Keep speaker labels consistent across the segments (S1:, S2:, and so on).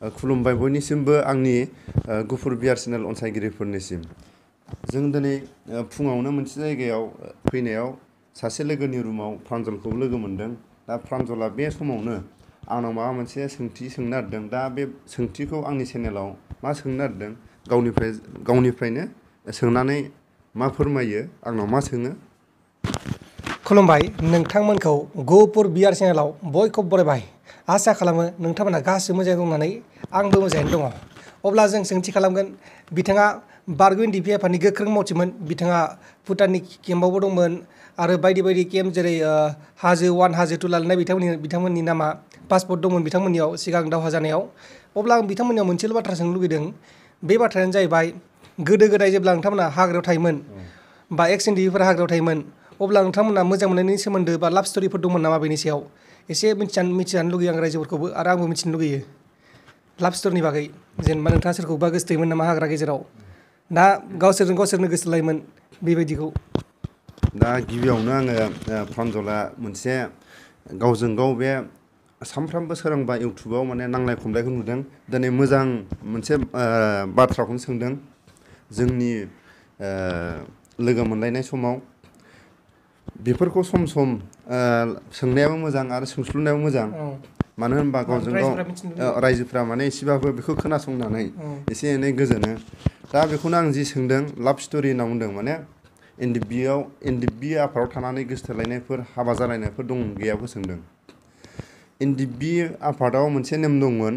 S1: खुलुमबाय बयनिसिमबो आंनि गुफुर बियार चेनेल अनसायगिरिफोरनिसिम जों दिनै फुङावनो मोनसे जायगायाव फैनायाव सासे लोगोनि रुमाव प्रान्जलखौ लोगो मोनदों दा प्रान्जला बे समावनो आंनाव माबा मोनसे सोंथि सोंनो नागिरदों दा बे सोंथिखौ आंनि चेनेलाव मा सोंनो नागिरदों गावनिफ्रायनो सोंनानै मा फोरमायो आंनाव मा सोङो
S2: खुलुमबाय नोंथांमोनखौ गुफुर बियार चेनेलाव बयखौबो बरायबाय आसा खालामो नोंथांमोना गासिबो मोजाङै दं होननानै आंबो मोजाङैनो दङ अब्ला जों सोंथि खालामगोन बिथाङा बारग' एनडिएफबि गोख्रों मावथिमोन बिथाङा भुटाननि केम्पआवबो दंमोन आरो बायदि बायदि केम्प जेरै हाजो 1 हाजो 2 लालायनाय बिथांमोननि नामा पासपर्ट दंमोन बिथांमोननियाव सिगां दावहा जानायाव अब्ला आं बिथांमोननियाव मोनसेल' बाथ्रा सोंनो लुगैदों बे बाथ्रायानो जाहैबाय गोदो गोदाय जेब्ला नोंथांमोना हाग्रायाव थायोमोन बा एक्स एनडिएफबिफोरा हाग्रायाव थायोमोन अब्ला नोंथांमोना मोजां मोननायनि सोमोन्दो बा लाभ स्ट'रिफोर दंमोन नामा बेनि सायाव एसे मिथिजानो लुगैयो आं रायजोफोरखौबो आरो आंबो मिथिनो लुगैयो लाभ स्ट'रिनि बागै जेनेबा नोंथाङा सोरखौबा गोसोथोयोमोन नामा हाग्रा गेजेराव दा गावसोरनो गोसोलायोमोन बेबायदिखौ
S1: दा गिबियावनो आङो प्रान्जला मोनसे गावजों गाव बे सानफ्रामबो सोरांबा इउटुबाव माने नांलाय खमलायखौ नुदों दिनै मोजां मोनसे बाथ्राखौनो सोंदों जोंनि लोगो मोनलायनाय समाव बेफोरखौ सम सम सोंनायाबो मोजां आरो सोंस्लुनायाबो मोजां मानो होनबा गावजों गाव रायजोफ्रा माने एसेबाबो बेखौ खोनासंनानै एसे एनै गोजोनो दा बेखौनो आं जि सोंदों लाभ स्ट'रि होनना बुंदों माने एनडिएफबि आफादाव थानानै गोसोथोलायनायफोर हाबा जालायनायफोर दं गैयाबो सोंदों एनडिएफबि आफादाव मोनसे नेम दंमोन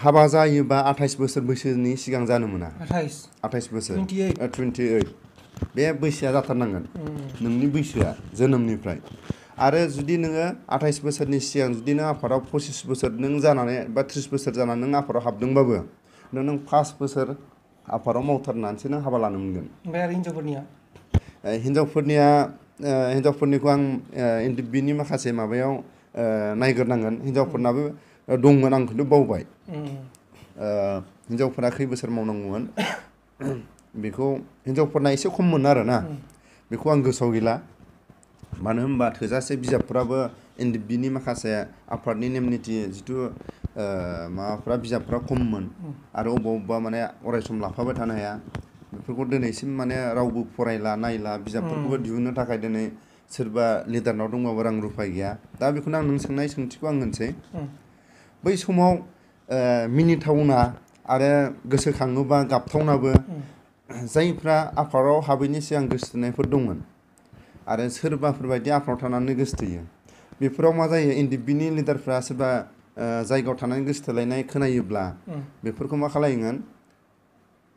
S1: हाबा जायोबा 28 बोसोर बैसोनि सिगां जानो मोना 28 बोसोर 28 बे बैसोआ जाथारनांगोन नोंनि बैसोआ जोनोमनिफ्राय आरो जुदि नोङो 28 बोसोरनि सिगां जुदि नों आफादाव 25 बोसोर नों जानानै बा 30 बोसोर जानानै नों आफादाव हाबदोंबाबो नों 5 बोसोर आफादाव मावथारनानैसो नों हाबा लानो मोनगोन
S2: ओमफ्राय आरो
S1: हिनजावफोरनिखौ आं एनडिएफबिनि माखासे माबायाव नायग्रोनांगोन हिनजावफोरनाबो दंमोन आं खिन्थु बावबाय हिनजावफोरा खै बोसोर मावनांगौमोन बेखौ हिनजावफोरना एसे खममोन आरोना बेखौ आं गोसोआव गैला मानो होनबा थोजासे बिजाबफोराबो एनडिएफबिनि माखासे आफादनि नेम निथि जिथु माबाफ्रा बिजाबफ्रा खममोन आरो अबेबा माने अरायसम लाफाबाय थानो हाया बेफोरखौ दिनैसिम माने रावबो फरायला नायला बिजाबफोरखौबो दिहुननो थाखाय दिनै सोरबा लिडारनाव दंबाबो रां रुफा गैया दा बेखौनो आं नों सोंनाय सोंथिखौ आं होनसै बै समाव मिनिथावना आरो गोसोखाङोबा गाबथावनाबो जायफ्रा आफादाव हाबैनि सिगां गोसोथोनायफोर दंमोन आरो सोरबाफोरबायदि आफादाव थानानै गोसोथोयो बेफोराव मा जायो एनडिएफबिनि लिडारफ्रा सोरबा जायगायाव थानानै गोसोथोलायनाय खोनायोब्ला बेफोरखौ मा खालायोमोन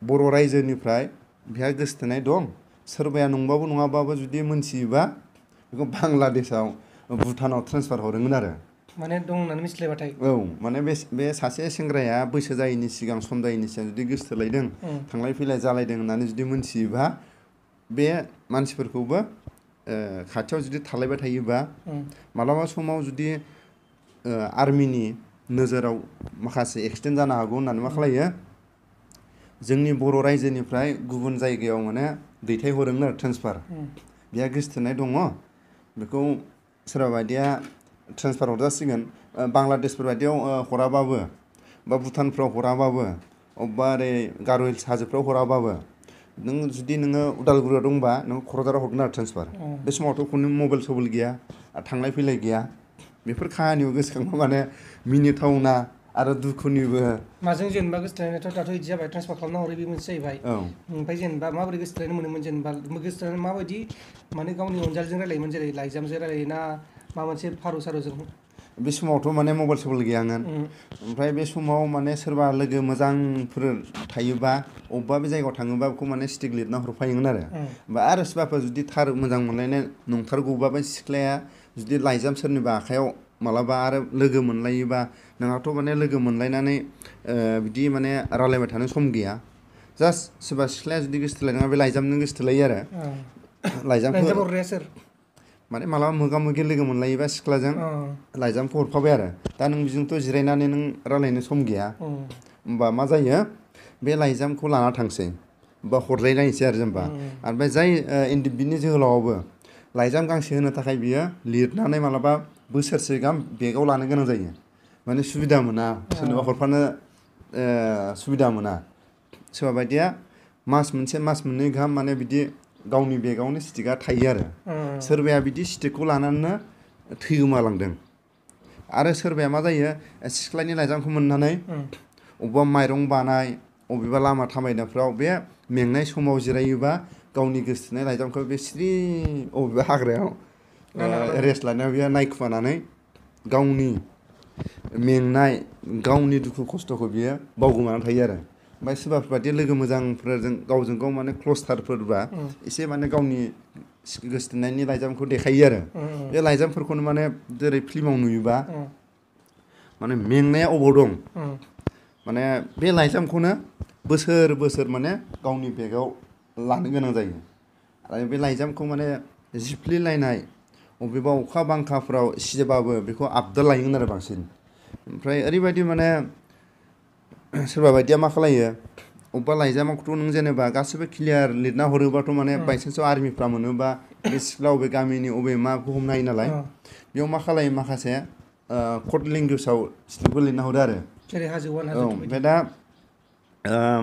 S1: बर' रायजोनिफ्राय बेहा गोसोथोनाय दं सोरबाया नंबाबो नङाबाबो जुदि मोनथियोबा बेखौ बांलादेशआव भुटानाव ट्रेन्सफार हरोमोन आरो
S2: माने दं होननानै मिथिलायबाथाय
S1: औ माने बे सासे सेंग्राया बैसो जायैनि सिगां सम जायैनि सिगां जुदि गोसोथोलायदों थांलाय फैलाय जालायदों होननानै जुदि मोनथियोबा बे मानसिफोरखौबो खाथियाव जुदि थालायबाय थायोबा मालाबा समाव जुदि आर्मिनि नोजोराव माखासे एक्सिडेन्ट जानो हागौ होननानै मा खालायो जोंनि बर' रायजोनिफ्राय गुबुन जायगायाव माने दैथायहरोमोन आरो ट्रेन्सफार बेहा गोसोथोनाय दङ बेखौ सोरबा बायदिया ट्रेन्सफार हरजासिगोन बांलादेशफोर बायदियाव हराबाबो बा भुटानफ्राव हराबाबो अबेबा ओरै गार' हिल्स हाजोफ्राव हराबाबो नों जुदि नोङो उदालगुरियाव दंबा नों क'क्राझाराव हरगोन आरो ट्रेन्सफार बे समावथ' खुनु मबाइल सबेल गैया थांलाय फैलाय गैया बेफोर खाहानियाव गोसोखांबा माने मिनिथावना आरो दुखुनिबो
S2: माजों जेनेबा गोसोथोलायनायाथ' दाथ' बिदि जाबाय ट्रेन्सफार खालामना हरो बे मोनसे जाहैबाय ओमफ्राय जेनेबा माबोरै गोसोथोलायनो मोनोमोन जेनेबा गोसोथोलायनानै माबायदि माने गावनि अनजालिजों रायलायोमोन जेरै लाइजामजों रायलायो ना माबा मोनसे फारौ सारौजों
S1: बे समावथ' माने मबाइल सबेल गैयामोन ओमफ्राय बे समाव माने सोरबा लोगो मोजांफोर थायोबा अबेबा बे जायगायाव थाङोबा बेखौ माने स्टिक लिरना हरफायोमोन आरो सोरबाफोर जुदि थार मोजां मोनलायनाय नंथारगौबा बे सिख्लाया जुदि लाइजाम सोरनिबा आखायाव मालाबा आरो लोगो मोनलायोबा नोंहाथ' माने लोगो मोनलायनानै बिदि माने रायलायबाय थानो सम गैया जास्ट सोरबा सिख्लाया जुदि गोसोथोलायदोंबा बे लाइजामजों गोसोथोलायो आरो लाइजामखौ
S2: हरग्राया सोर
S1: माने मालाबा मोगा मोगि लोगो मोनलायोबा सिख्लाजों लाइजामखौ हरफाबाय आरो दा नों बिजोंथ' जिरायनानै नों रायलायनो सम गैया होमबा मा जायो बे लाइजामखौ लाना थांसै बा हरलायलायनोसै आरो जेनेबा ओमफ्राय जाय एनडिएफबिनि जोहोलावाबो लाइजाम गांसे होनो थाखाय बियो लिरनानै मालाबा बोसोरसे गाहाम बेगाव लानो गोनां जायो माने सुबिदा मोना सोरनोबा हरफानो सुबिदा मोना सोरबा बायदिया मास मोनसे मास मोननै गाहाम माने बिदि गावनि बेगावनो स्टिकआ थायो आरो सोरबाया बिदि स्टिकखौ लानानैनो थैगोमालांदों आरो सोरबाया मा जायो सिख्लानि लाइजामखौ मोननानै अबेबा माइरं बानाय अबेबा लामा थाबायनायफ्राव बे मेंनाय समाव जिरायोबा गावनि गोसोथोनाय लाइजामखौ बे सिरि अबेबा हाग्रायाव रेस्ट लानायाव बेयो नायखुमानानै गावनि मेंनाय गावनि दुखु खस्थ'खौ बियो बावगोमानानै थायो आरो ओमफ्राय सोरबाफोरबादि लोगो मोजांफोरजों गावजों गाव माने क्ल'सथारफोरबा एसे माने गावनि गोसोथोनायनि लाइजामखौ देखायो आरो बे लाइजामफोरखौनो माने जेरै फिल्माव नुयोबा माने मेंनाया अबाव दं माने बे लाइजामखौनो बोसोर बोसोर माने गावनि बेगाव लानो गोनां जायो आरो बे लाइजामखौ माने जिफ्लेलायनाय अबेबा अखा बांखाफ्राव सिजेबाबो बेखौ आबदाल लायोमोन आरो बांसिन ओमफ्राय ओरैबायदि माने सोरबा बायदिया मा खालायो अबेबा लाइजामाखौथ' नों जेनेबा गासिबो क्लियार लिरना हरोबाथ' माने बायसान्सआव आर्मिफ्रा मोनोबा बे सिख्ला अबे गामिनि अबे माखौ हमनो हायो नालाय बेयाव मा खालायो माखासे कड लेंगुवेजाव स्क्रिप्टबो लिरना हरो आरो
S2: जेरै हाजोआव
S1: ओमफ्राय दा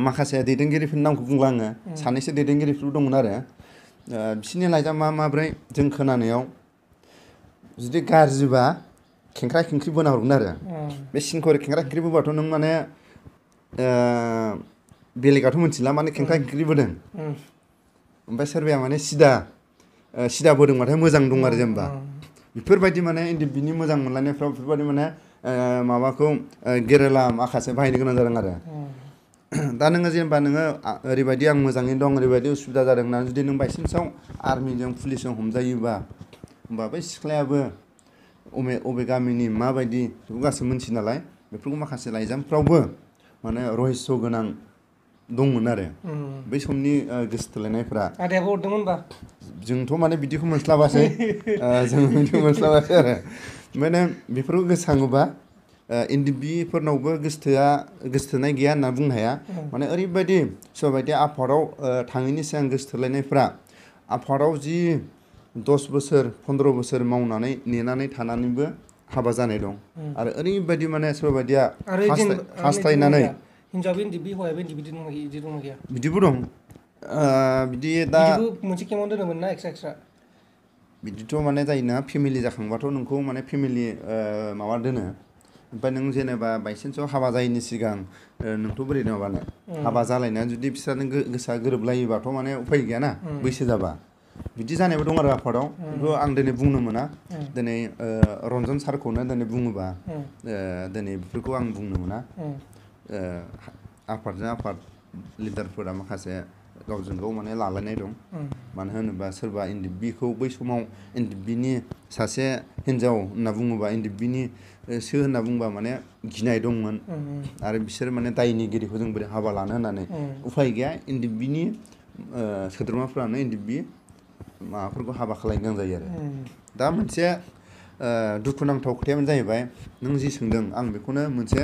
S1: माखासे दैदेनगिरिफोरनि नामखौ बुंला आङो सानैसो दैदेनगिरिफोर दंमोन आरो बिसोरनि लाइजामा माब्रै जों खोनानायाव जुदि गाज्रिबा खेंख्रा खेंख्रि बोना हरगोन आरो बे सिनखौ खेंख्रा खेंख्रि बोबाथ' नों माने बेलेगाथ' मिथिला माने खेंख्रा खेंख्रि बोदों ओमफ्राय सोरबाया माने सिदा बोदोंबाथाय मोजां दं आरो जेनेबा बेफोरबायदि माने बिनि मोजां मोनलायनायफ्राव बेफोरबायदि माने माबाखौ गेरेला माखासे बाहायनो गोनां जादों आरो दा नोङो जेनेबा नोङो ओरैबायदि आं मोजाङै दं ओरैबायदि उसुबिदा जादों होननानै जुदि नों बायसान्सआव आर्मिजों पुलिसजों हमजायोबा होमबा बै सिख्लायाबो अबे गामिनि माबायदि बेखौ गासैबो मिन्थियो नालाय बेफोरखौ माखासे लाइजामफ्रावबो माने रहस्य गोनां दंमोन आरो बै समनि गोसोथोलायनायफ्रा
S2: आदायाबो हरदोंमोन होनबा
S1: जोंथ' माने बिदिखौ मोनस्लाबासै जों बिदिखौ मोनस्लाबासै आरो ओमफ्राय बेफोरखौ गोसोखाङोबा एनडिएफबि-फोरनावबो गोसोथोनाय गैया होनना बुंनो हाया माने ओरैबायदि सोरबा बायदि आफादाव थाङैनि सिगां गोसोथोलायनायफ्रा आफादाव जि 10 बोसोर 15 बोसोर मावनानै नेनानै थानानैबो हाबा जानाय दं आरो ओरैबायदि माने सोरबा बायदिया हास्थायनानै
S2: हिनजावबो एनडिएफबि हौवायाबो एनडिएफबि बिदि दं गैया
S1: बिदिबो दं बिदि दा
S2: बिदिबो मोनसे केमावनो दोनोमोन ना एक्सट्रा
S1: बिदिथ' माने जायोना फेमिलि जाखांबाथ' नोंखौ माने फेमिलि माबा दोनो ओमफ्राय नों जेनेबा बायसान्सआव हाबा जायैनि सिगां नोंथ' बोरै माबानो हाबा जालायनानै जुदि बिसोरनो गोसोआ गोरोबलायोबाथ' माने उफाय गैयाना बैसो जाबा बिदि जानायबो दं आरो आफादाव खिन्थु आं दिनै बुंनो मोना दिनै रन्जन सारखौनो दिनै बुङोबा दिनै बेफोरखौ आं बुंनो मोना आफादजों आफाद लिडारफोरा माखासे गावजों गाव माने लालायनाय दं मानो होनोबा सोरबा एनडिएफबिखौ बै समाव एनडिएफबिनि सासे हिनजाव होनना बुङोबा एनडिएफबिनिसो होनना बुंबा माने गिनाय दंमोन आरो बिसोर माने दायनिगिरिखौ जों बोरै हाबा लानो होननानै उफाय गैया एनडिएफबिनि सोद्रोमाफ्रानो एनडिएफबि माबाफोरखौ हाबा खालामनो गोनां जायो आरो दा मोनसे दुखुनांथाव खोथायानो जाहैबाय नों जि सोंदों आं बेखौनो मोनसे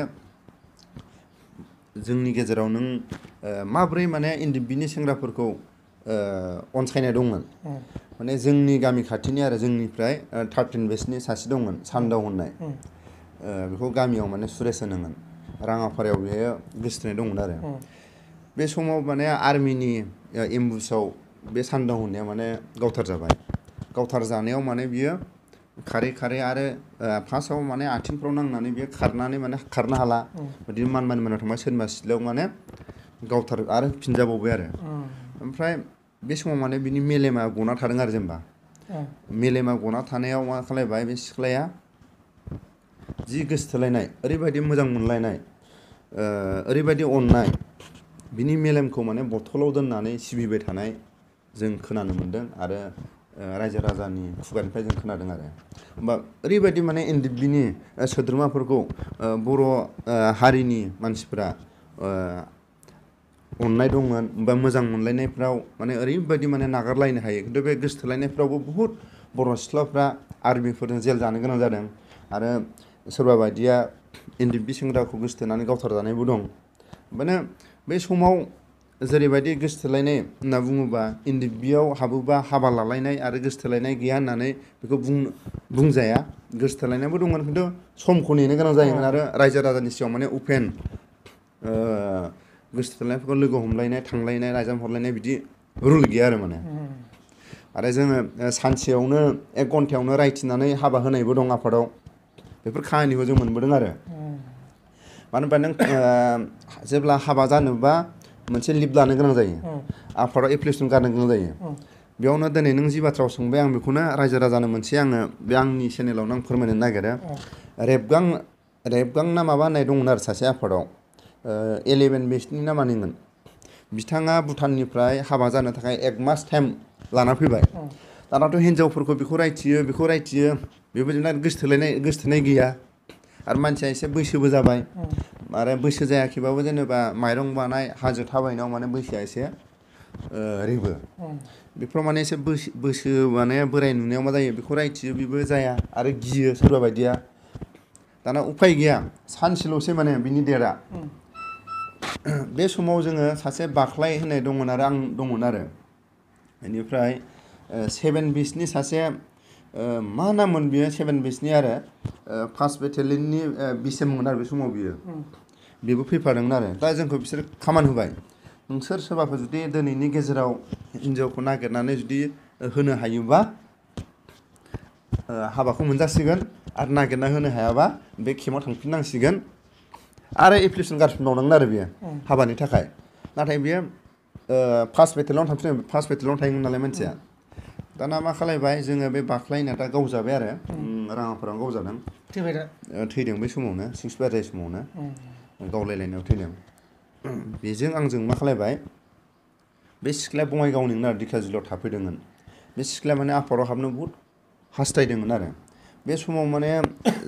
S1: जोंनि गेजेराव नों माब्रै माने एनडिएफबिनि सेंग्राफोरखौ अनसायनाय दंमोन माने जोंनि गामि खाथिनि आरो जोंनिफ्राय 13 बेचनि सासे दंमोन सान्दाव होननाय बेखौ गामियाव माने सुरेश होनोमोन राङाफारायाव बेयो गोसोथोनाय दंमोन आरो बे समाव माने आर्मिनि एम्बुसाव बे सान्दाव होननाया माने गावथार जाबाय गावथार जानायाव माने बियो खारै खारै आरो फार्स्टआव माने आथिंफ्राव नांनानै बियो खारनानै माने खारनो हाला बिदिनो मानबाय थांबाय सोरनिबा सिथ्लायाव माने गावथार आरो फिनजाबावबाय आरो ओमफ्राय बे समाव माने बिनि मेलेमा गना थादों आरो जेनेबा मेलेमा गना थानायाव मा खालायबाय बे सिख्लाया जि गोसोथोलायनाय ओरैबायदि मोजां मोनलायनाय ओरैबायदि अननाय बिनि मेलेमखौ माने बथलाव दोननानै सिबिबाय थानाय जों खोनानो मोन्दों आरो रायजो राजानि खुगानिफ्राय जों खोनादों आरो होमबा ओरैबायदि माने एनडिएफबिनि सोद्रोमाफोरखौ बर' हारिनि मानसिफ्रा अननाय दंमोन बा मोजां मोनलायनायफ्राव माने ओरैबायदि माने नागारलायनो हायो खिन्थु बे गोसोथोलायनायफ्रावबो बुहुत बर' सिख्लाफ्रा आर्मिफोरजों जेल जानो गोनां जादों आरो सोरबा बायदिया एनडिएफबि सेंग्राखौ गोसोथोनानै गावथार जानायबो दं माने बे समाव जेरैबायदि गोसोथोलायनाय होनना बुङोबा NDFBआव हाबोबा हाबा लालायनाय आरो गोसोथोलायनाय गैया होननानै बेखौ बुंजाया गोसोथोलायनायबो दंमोन खिन्थु समखौ नेनो गोनां जायोमोन आरो रायजो राजानि सिगाङाव माने अपेन गोसोथोलायनायफोरखौ लोगो हमलायनाय थांलायनाय लाइजाम हरलायनाय बिदि रुल गैया आरो माने आरो जोङो सानसेयावनो 1 घन्टायावनो रायथिनानै हाबा होनायबो दं आफादाव बेफोर खाहानिखौ जों मोनबोदों आरो मानो होनबा नों जेब्ला हाबा जानोबा मोनसे लिभ लानो गोनां जायो आफादाव एप्लिकेसन गारनो गोनां जायो बेयावनो दिनै नों जि बाथ्राखौ सोंबाय आं बेखौनो रायजो राजानो मोनसे आङो बे आंनि चेनेलावनो आं फोरमायनो नागिरो रेबगां ना माबा होननाय दंमोन आरो सासे आफादाव 11 बेचनि ना मानिमोन बिथाङा भुटाननिफ्राय हाबा जानो थाखाय 1 मास टाइम लाना फैबाय दानाथ' हिनजावफोरखौ बेखौ रायथियो बेबायदिनो गोसोथोनाय गैया आरो मानसिया एसे बैसोबो जाबाय आरो बैसो जायाखैबाबो जेनेबा माइरं बानाय हाजो थाबायनायाव माने बैसोआ एसे रेबो बेफोराव माने एसे बैसो माने बोराय नुनायाव मा जायो बेखौ रायथियो बेबो जाया आरो गियो सोरबा बायदिया दाना उफाय गैया सानसेल'सै माने बिनि डेटआ बे समाव जोङो सासे बाख्लाय होननाय दंमोन आरो आं दंमोन आरो बेनिफ्राय 7 बेचनि सासे मा नाममोन बियो 7 बेचनि आरो 1st बेटेलियननि बिसिएममोन आरो बे समाव बेबो फैफादोंमोन आरो दा जोंखौ बिसोर खामान होबाय नोंसोर सोरबाफोर जुदि दिनैनि गेजेराव हिनजावखौ नागिरनानै जुदि होनो हायोबा हाबाखौ मोनजासिगोन आरो नागिरना होनो हायाबा बे केम्पआव थांफिननांसिगोन आरो एप्लिकेसन गारफिनबावनांगोन आरो बियो हाबानि थाखाय नाथाय बियो 1st बेटेलियनाव थांफिनो 1st बेटेलियनाव थायोमोन नालाय मानसिया दाना मा खालायबाय जोङो बे बाख्लायना दा गावजाबाय आरो राङाफोराव गावजादों थैदों बै समावनो 6 बाराय समावनो गावलायलायनायाव थैदों बेजों आंजों मा खालायबाय बे सिख्लाया बङाइगावनिमोन आरो दिखाजिलियाव थाफैदोंमोन बे सिख्लाया माने आफादाव हाबनो बहुद हास्थायदोंमोन आरो बे समाव माने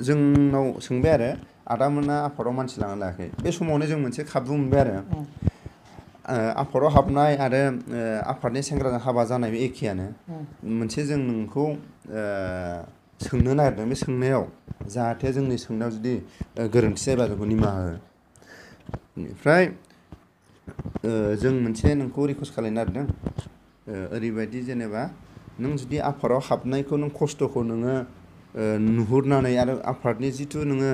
S1: जोंनाव सोंबाय आरो आदामोना आफादाव मानसि लाना लायाखै बे समावनो जों मोनसे खाबु मोनबाय आरो आफादाव हाबनाय आरो आफादनि सेंग्राजों हाबा जानाय बे एखेयानो मोनसे जों नोंखौ सोंनो नागिरदों बे सोंनायाव जाहाथे जोंनि सोंनायाव जुदि गोरोन्थि जायोबा जोंखौ निमाहा हो बेनिफ्राय जों मोनसे नोंखौ रिकुवेस्ट खालामनो नागिरदों ओरैबायदि जेनेबा नों जुदि आफादाव हाबनायखौ नों खस्थ'खौ नोङो नुहुरनानै आरो आफादनि जिथु नोङो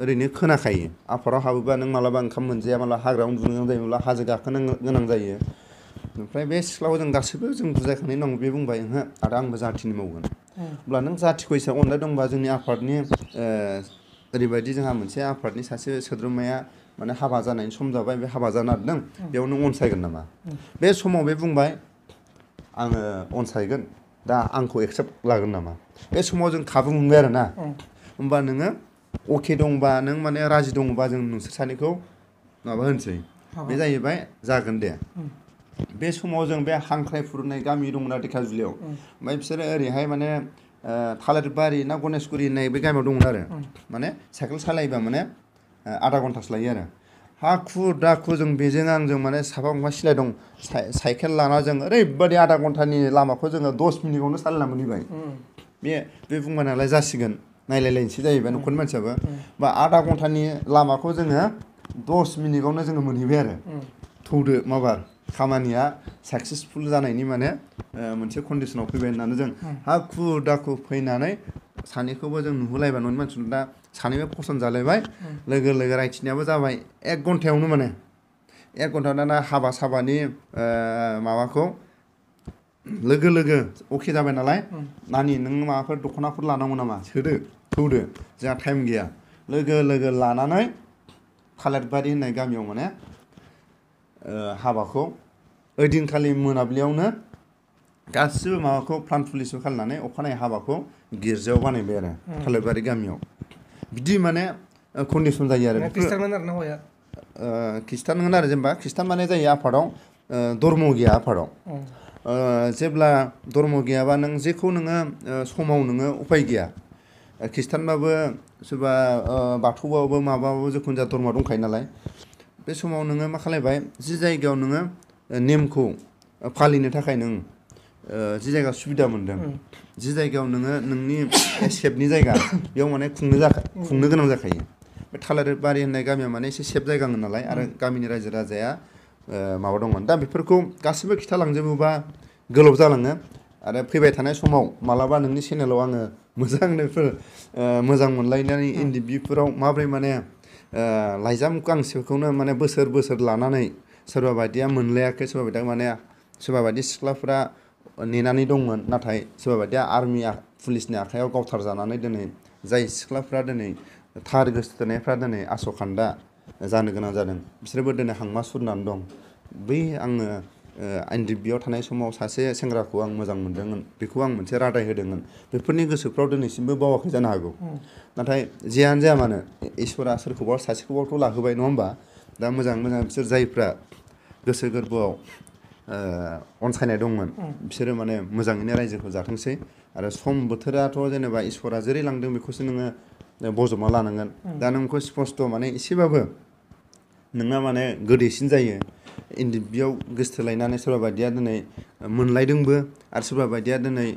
S1: ओरैनो खोनाखायो आफादाव हाबोबा नों मालाबा ओंखाम मोनजाया मालाबा हाग्रायाव उन्दुनो गोनां जायो मालाबा हाजो गाखोनो गोनां जायो ओमफ्राय बे सिख्लाखौ जों गासैबो जों बुजायखांनायनि उनाव बे बुंबाय ओहो आदा आंबो जाथिनि मावगोन अब्ला नों जाथिखौ हिसाबै अननाय दंबा जोंनि आफादनि ओरैबायदि जोंहा मोनसे आफादनि सासे सोद्रोमाया माने हाबा जानायनि सम जाबाय बे हाबा जानो नागिरदों बेयाव नों अनसायगोन नामा बे समाव बे बुंबाय आङो अनसायगोन दा आंखौ एक्सेप्ट लागोन नामा बे समाव जों खाबु मोनबाय आरो ना होमबा नोङो अके दंबा नों माने राजि दंबा जों नोंसोर सानैखौ माबा होनसै बे जाहैबाय जागोन दे बे समाव जों बे हांख्रायफुर होननाय गामि दंमोन आरो दिखाजुलियाव ओमफ्राय बिसोरो ओरैहाय माने थालिरबारि ना गनेशगुरि होननाय बे गामियाव दंमोन आरो माने साइकेल सालायोबा माने आधा घन्टासो लायो आरो हाखु दाखु जों बेजों आंजों माने साफा गंफा सिलाय दं साइकेल लाना जों ओरैबायदि आधा घन्टानि लामाखौ जोङो 10 मिनिटआवनो सालायना मोनहैबाय बे बुंबाय नालाय जासिगोन नायलायलायनोसै जाहैबाय न'खरनि मानसियाबो बा आधा घन्टानि लामाखौ जोङो 10 मिनिटआवनो जोङो मोनहैबाय आरो थौदो माबा खामानिया साक्सेसफुल जानायनि माने मोनसे कन्डिसनाव फैबाय होननानै जों हाखु दाखु फैनानै सानैखौबो जों नुहोलायबाय न'नि मानसिफोर दा सानैबो फसन जालायबाय लोगो रायथिनायाबो जाबाय 1 घन्टायावनो माने 1 घन्टायाव दाना हाबा साबानि माबाखौ लोगो अके जाबाय नालाय नानि नों माबाफोर दख'नाफोर लानांगौ नामा सोदो थौदो जोंहा टाइम गैया लोगो लानानै थालिरबारि होननाय गामियाव माने हाबाखौ ओइदिनखालि मोनाबिलियावनो गासिबो माबाखौ प्लान पुलिसखौ खालामनानै अखानायै हाबाखौ गिर्जायाव बानायबाय आरो थालिरबारि गामियाव बिदि माने कन्डिसन जायो आरो खृष्टान होन आरो जेनेबा खृष्टान माने जायो आफादाव धर्म गैया आफादाव जेब्ला धर्म गैयाबा नों जेखौ नोङो समाव नोङो उफाय गैया खृष्टानबाबो सोरबा बाथौबाबो माबाबाबो जिखुनु जाया धर्मआ दंखायो नालाय बे समाव नोङो मा खालायबाय जि जायगायाव नोङो नेमखौ फालिनो थाखाय नों जि जायगायाव सुबिदा मोनदों जि जायगायाव नोङो नोंनि सेफनि जायगा बेयाव माने खुंनो गोनां जाखायो बे थालिरबारि होननाय गामिया माने एसे सेफ जायगामोन नालाय आरो गामिनि रायजो राजाया माबा दंमोन दा बेफोरखौ गासिबो खिथालांजोबोबा गोलाव जालाङो आरो फैबाय थानाय समाव मालाबा नोंनि चेनेलाव आङो मोजांनोफोर मोजां मोनलायनानै NDFBफोराव माब्रै माने लाइजाम गांसेखौनो माने बोसोर बोसोर लानानै सोरबा बायदिया मोनलायाखै सोरबा बायदिया माने सोरबा बायदि सिख्लाफ्रा नेनानै दंमोन नाथाय सोरबा बायदिया आर्मि पुलिसनि आखायाव गावथारजानानै दिनै जाय सिख्लाफ्रा दिनै थार गोसोथोनायफ्रा दिनै आसखान्दा जानो गोनां जादों बिसोरबो दिनै हांमा सुरनानै दं बै आङो NDFBआव थानाय समाव सासे सेंग्राखौ आं मोजां मोनदोंमोन बेखौ आं मोनसे रादाय होदोंमोन बेफोरनि गोसोफ्राव दिनैसिमबो बावाखै जानो हागौ नाथाय जेयानो जाया मानो इसोरा सोरखौबा सासेखौबाथ' लाहोबाय नङा होमबा दा मोजां बिसोर जायफ्रा गोसो गोरबोआव अनसायनाय दंमोन बिसोरो माने मोजाङैनो रायजोखौ जाथोंसै आरो सम बोथोराथ' जेनेबा इसोरा जेरै लांदों बेखौसो नोङो बजबना लानांगोन दा नोंखौ स्पस्त' माने एसेबाबो नोंना माने गोदैसिन जायो NDFBआव गोसथोलायनानै सोरबा बायदिया दिनै मोनलायदोंबो आरो सोरबा बायदिया दिनै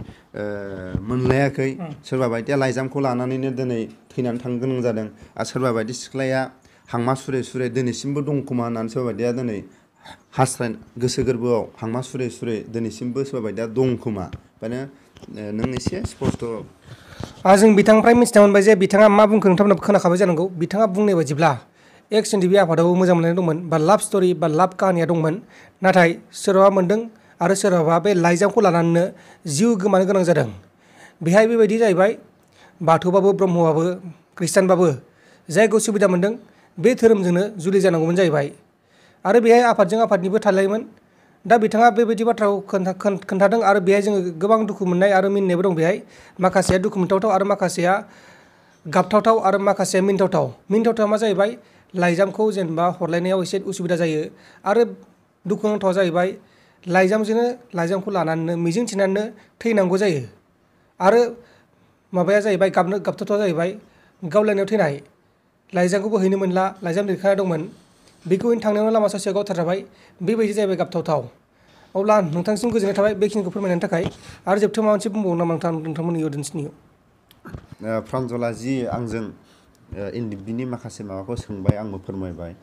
S1: मोनलायाखै सोरबा बायदिया लाइजामखौ लानानैनो दिनै थैनानै थांनो गोनां जादों आरो सोरबा बायदि सिख्लाया हांमा सुरे सुरे दिनैसिमबो दं खोमा होननानै सोरबा बायदिया दिनै हास्थाय गोसो गोरबोआव हांमा सुरे सुरे दिनैसिमबो सोरबा बायदिया दं खोमा ओंखायनो नों एसे स्पस्त'
S2: जों बिथांनिफ्राय मिथिना मोनबाय जे बिथाङा मा बुंखो नोंथांमोना खोनाखाबाय जानांगौ बिथाङा बुंनाय बायदिब्ला एक्स NDFB आफादावबो मोजां मोननाय दंमोन बा लाभ स्ट'रि बा लाभ काहानिया दंमोन नाथाय सोरबा मोनदों आरो सोरबाबा बे लाइजामखौ लानानैनो जिउ गोमानो गोनां जादों बेहाय बेबायदि जाहैबाय बाथौबाबो ब्रह्मबाबो खृष्टानबाबो जायखौ सुबिदा मोनदों बे धोरोमजोंनो जुलि जानांगौमोन जाहैबाय आरो बेहाय आफादजों आफादनिबो थालायोमोन दा बिथाङा बेबायदि बाथ्राखौ खोन्थादों आरो बेहाय जोङो गोबां दुखु मोननाय आरो मिनिनायबो दं बेहाय माखासेया दुखु मोनथावथाव आरो माखासेया गाबथावथाव आरो माखासेया मिनिथावथाव मा जाहैबाय लाइजामखौ जेनेबा हरलायनायाव एसे उसुबिदा जायो आरो दुखुनांथावा जाहैबाय लाइजामखौ लानानैनो मिजिं थिनानैनो थैनांगौ जायो आरो माबाया जाहैबाय गाबथावथावा जाहैबाय गावलायनायाव थैनाय लाइजामखौबो हैनो मोनला लाइजाम लिरखानाय दंमोन बेखौ हैनो थांनायावनो लामा ससेयाव गावथारजाबाय बेबायदि जाहैबाय गाबथावथाव अब्ला नोंथांसिम गोजोननाय थाबाय बेखिनिखौ फोरमायनायनि थाखाय आरो जोबथायाव माबा मोनसे बुंबावो नामा नोंथांमोननि अडियेन्सनियाव
S1: प्रान्जला जि आंजों NDFBनि माखासे माबाखौ सोंबाय आंबो फोरमायबाय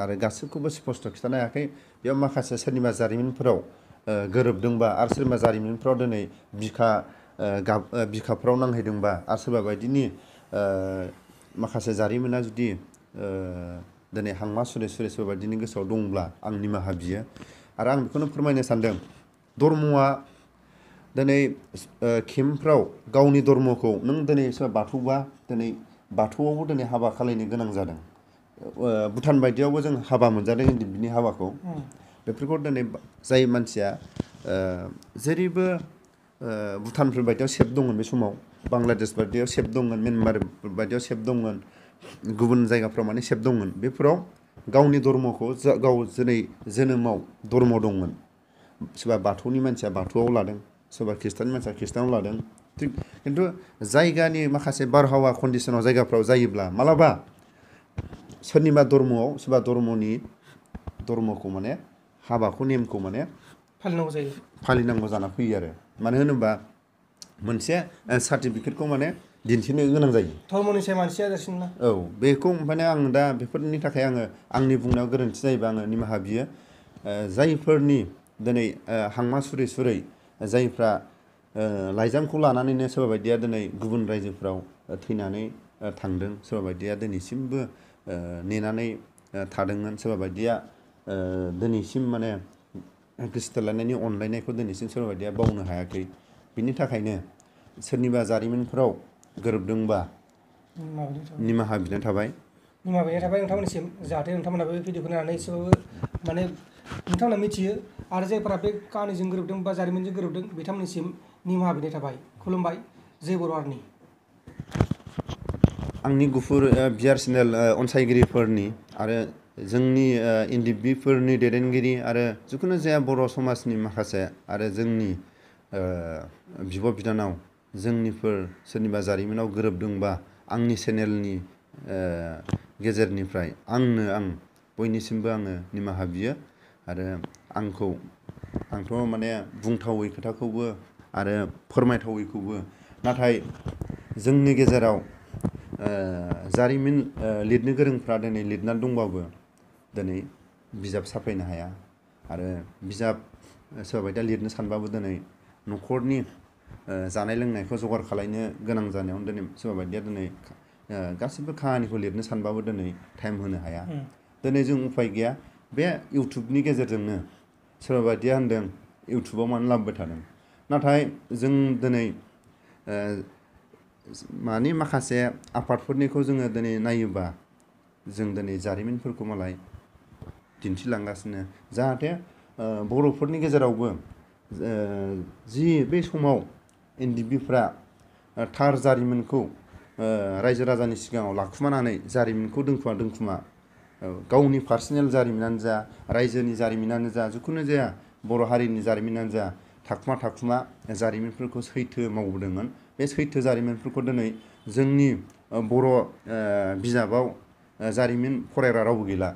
S1: आरो गासैखौबो स्पस्त' खिथानो हायाखै बेयाव माखासे सोरनिबा जारिमिनफोराव गोरोबदोंबा आरो सोरनिबा जारिमिनफोराव दिनै बिखाफ्राव नांहैदोंबा आरो सोरबा बायदिनि माखासे जारिमिना जुदि दिनै हांमा सुरे सुरे सोरबा बायदिनि गोसोआव दंब्ला आं निमाहा बियो आरो आं बेखौनो फोरमायनो सानदों धर्मआ दिनै केम्पफ्राव गावनि धर्मखौ नों दिनै सोरबा बाथौबा दिनै बाथौआवबो दिनै हाबा खालायनो गोनां जादों भुटान बायदियावबो जों हाबा मोनजादों NDFBनि हाबाखौ बेफोरखौ दिनै जाय मानसिया जेरैबो भुटानफोर बायदियाव सेफ दंमोन बे समाव बांलादेश बायदियाव सेफ दंमोन म्यानमार बायदियाव सेफ दंमोन गुबुन जायगाफ्राव माने सेफ दंमोन बेफोराव गावनि धर्मखौ गाव जेरै जोनोमाव धर्म दंमोन सोरबा बाथौनि मानसिया बाथौआव लादों सोरबा खृष्टाननि मानसिया खृष्टानाव लादों थिग खिन्थु जायगानि माखासे बारहावा कन्डिसनाव जायगाफ्राव जायोब्ला मालाबा सोरनिबा धर्मआव सोरबा धर्मखौ माने हाबाखौ नेमखौ माने फालिनांगौ जाना फैयो आरो मानो होनोबा मोनसे सार्टिफिकेटखौ माने दिन्थिनो गोनां जायो
S2: धर्मनि सायाव मानसिया देरसिन ना
S1: औ बेखौ ओंखायनो आं दा बेफोरनि थाखाय आङो आंनि बुंनायाव गोरोन्थि जायोबा आङो निमाहा बियो जायफोरनि दिनै हांमा सुरै सुरै जायफ्रा लाइजामखौ लानानैनो सोरबा बायदिया दिनै गुबुन रायजोफ्राव थैनानै थांदों सोरबा बायदिया दिनैसिमबो नेनानै थादोंमोन सोरबा बायदिया दिनैसिम माने गोसोथोलायनायनि अनलायनायखौ दिनैसिम सोरबा बायदिया बावनो हायाखै बिनि थाखायनो सोरनिबा जारिमिनफोराव गोरोबदोंबा निमाहा बिनाय थाबाय
S2: नोंथांमोननिसिम जाहाथे नोंथांमोना बे भिडिअखौ नायनानै एसेबाबो माने नोंथांमोना मिथियो आरो जायफोरा बे काहानिजों गोरोबदों बा जारिमिनजों गोरोबदों बिथांमोननिसिम निमाहा बिनाय थाबाय खुलुमबाय जय बर' आर्मि
S1: आंनि गुफुर बिआर चेनेल अनसायगिरिफोरनि आरो जोंनि NDFBफोरनि दैदेनगिरि आरो जिखुनु जाया बर' समाजनि माखासे आरो जोंनि बिब' बिनानाव जोंनिफोर सोरनिबा जारिमिनाव गोरोबदोंबा आंनि चेनेलनि गेजेरनिफ्राय आं बयनिसिमबो आङो निमाहा बियो आरो आंथ' माने बुंथावै खोथाखौबो आरो फोरमायथावैखौबो नाथाय जोंनि गेजेराव जारिमिन लिरनो गोरोंफ्रा दिनै लिरनानै दंबाबो दिनै बिजाब साफायनो हाया आरो बिजाब सोरबा बायदिया लिरनो सानबाबो दिनै न'खरनि जानाय लोंनायखौ जगार खालामनो गोनां जानायावनो दिनै सोरबा बायदिया दिनै गासिबो खामानिखौ लिरनो सानबाबो दिनै टाइम होनो हाया दिनै जों उफाय गैया बे इउटुबनि गेजेरजोंनो सोरबा बायदिया होनदों इउटुबाव मानो लाबोबाय थादों नाथाय जों दिनै मानि माखासे आफादफोरनिखौ जोङो दिनै नायोबा जों दिनै जारिमिनफोरखौ मालाय दिन्थिलांगासिनो जाहाथे बर'फोरनि गेजेरावबो जि बे समाव एनडिएफबिफ्रा थार जारिमिनखौ रायजो राजानि सिगाङाव लाखुमानानै जारिमिनखौ दोनखुमा गावनि पार्सनेल जारिमिनानो जा रायजोनि जारिमिनानो जा जिखुनु जाया बर' हारिनि जारिमिनानो जा थाखुमा जारिमिनफोरखौ सैथो मावबोदोंमोन बे सैथो जारिमिनफोरखौ दिनै जोंनि बर' बिजाबाव जारिमिन फरायग्रा रावबो गैला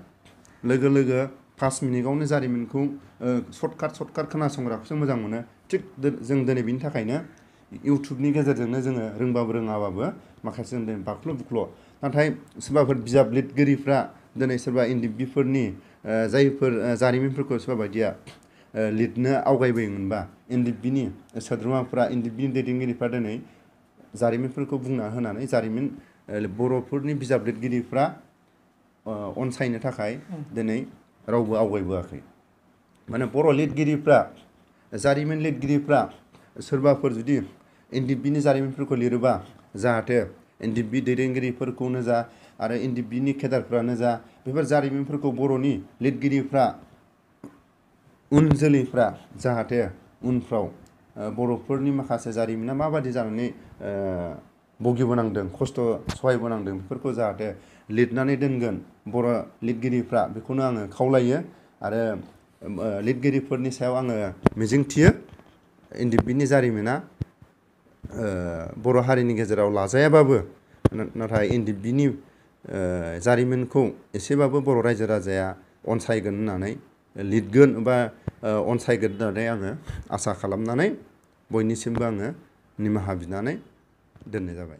S1: लोगो लोगो 5 मिनिटावनो जारिमिनखौ सर्टकाट खोनासंग्राखौसो मोजां मोनो थिग जों दिनै बिनि थाखायनो इउटुबनि गेजेरजोंनो जोङो रोंबाबो रोङाबाबो माखासे जों दिनै बाख्ल' बुख्ल' नाथाय सोरबाफोर बिजाब लिरगिरिफ्रा दिनै सोरबा एनडिएफबिफोरनि जायफोर जारिमिनफोरखौ सोरबा बायदिया लिरनो आवगायबोयोमोनबा एनडिएफबिनि सोद्रोमाफ्रा एनडिएफबिनि दैदेनगिरिफ्रा दिनै जारिमिनफोरखौ बुंना होनानै जारिमिन बर'फोरनि बिजाब लिरगिरिफ्रा अनसायनो थाखाय दिनै रावबो आवगायबोआखै माने बर' लिरगिरिफ्रा जारिमिन लिरगिरिफ्रा सोरबाफोर जुदि एनडिएफबिनि जारिमिनफोरखौ लिरोबा जाहाथे एनडिएफबि दैदेनगिरिफोरखौनो जा आरो एनडिएफबिनि केडारफ्रानो जा बेफोर जारिमिनफोरखौ बर'नि लिरगिरिफ्रा उन जोलैफ्रा जाहाथे उनफ्राव बर'फोरनि माखासे जारिमिना माबादि जानानै भुगिबोनांदों खस्थ' सहायबोनांदों बेफोरखौ जाहाथे लिरनानै दोनगोन बर' लिरगिरिफ्रा बेखौनो आङो खावलायो आरो लिरगिरिफोरनि सायाव आङो मिजिंथियो एनडिएफबिनि जारिमिना बर' हारिनि गेजेराव लाजायाबाबो नाथाय एनडिएफबिनि जारिमिनखौ एसेबाबो बर' रायजो राजाया अनसायगोन होननानै लिरगोन बा अनसायगोन होननानै आङो आसा खालामनानै बयनिसिमबो आङो निमाहा बिनानै दोननाय जाबाय।